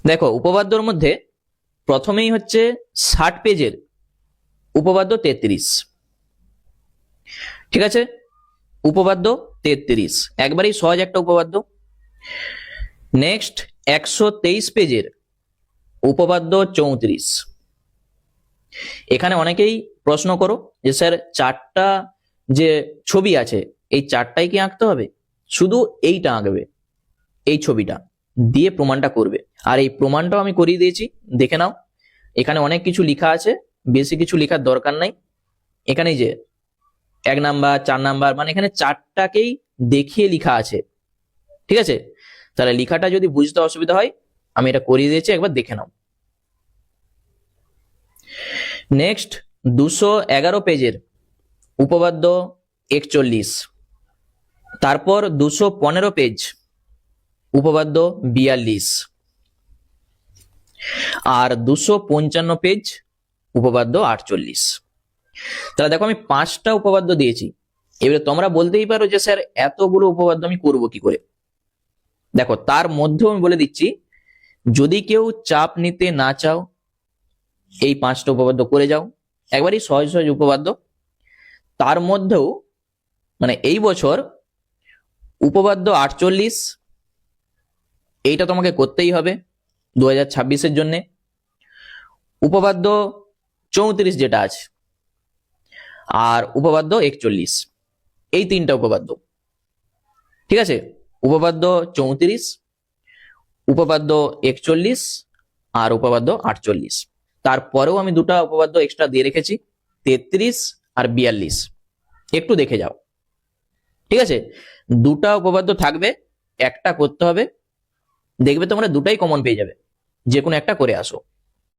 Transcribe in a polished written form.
দেখো উপপাদ্যর মধ্যে প্রথমেই হচ্ছে 60 পেজের উপপাদ্য 33। ঠিক আছে, উপপাদ্য 33 একবারেই সহজ একটা উপপাদ্য। নেক্সট 123 পেজের উপপাদ্য 34। এখানে অনেকেই প্রশ্ন করো যে স্যার চারটা যে ছবি আছে এই চারটাই কি আঁকতে হবে? শুধু এইটা আঁকবে, এই ছবিটা দিয়ে প্রমাণটা করবে। আর এই প্রমাণটাও আমি করিয়ে দিয়েছি, দেখে নাও। এখানে অনেক কিছু লেখা আছে, বেশি কিছু লেখার দরকার নাই। এখানে যে 1 নাম্বার 4 নাম্বার মানে এখানে চারটাকেই দেখিয়ে লেখা আছে। ঠিক আছে, তাহলে লেখাটা যদি বুঝতে অসুবিধা হয় আমি এটা করিয়ে দিয়েছি, একবার দেখে নাও। নেক্সট 211 পেজের উপপাদ্য 41, তারপর 215 পেজ উপপাদ্য 42, আর 255 পেজ উপপাদ্য 48। তাহলে দেখো আমি 5টা উপপাদ্য দিয়েছি। এবারে তোমরা বলতেই পারো যে স্যার এতগুলো উপপাদ্য আমি করব কি করে? দেখো তার মধ্যেও আমি বলে দিচ্ছি, যদি কেউ চাপ নিতে না চাও এই 5টা উপপাদ্য করে যাও, একবারই সহজ সহজ উপপাদ্য। তার মধ্যেও মানে এই বছর উপপাদ্য 48 এইটা তোমাকে করতেই হবে 2026-এর জন্য। উপপাদ্য 34 যেটা আছে, আর উপপাদ্য 41, এই 3টা উপপাদ্য। ঠিক আছে, উপপাদ্য 34, উপপাদ্য 41 আর উপপাদ্য 48। তারপরেও আমি 2টা উপপাদ্য এক্সট্রা দিয়ে রেখেছি, 33 আর 42, একটু দেখে যাও। ঠিক আছে, 2টা উপপাদ্য থাকবে, একটা করতে হবে, দেখবে তোমরা 2টাই কমন পেয়ে যাবে, যে কোনো একটা করে আসো।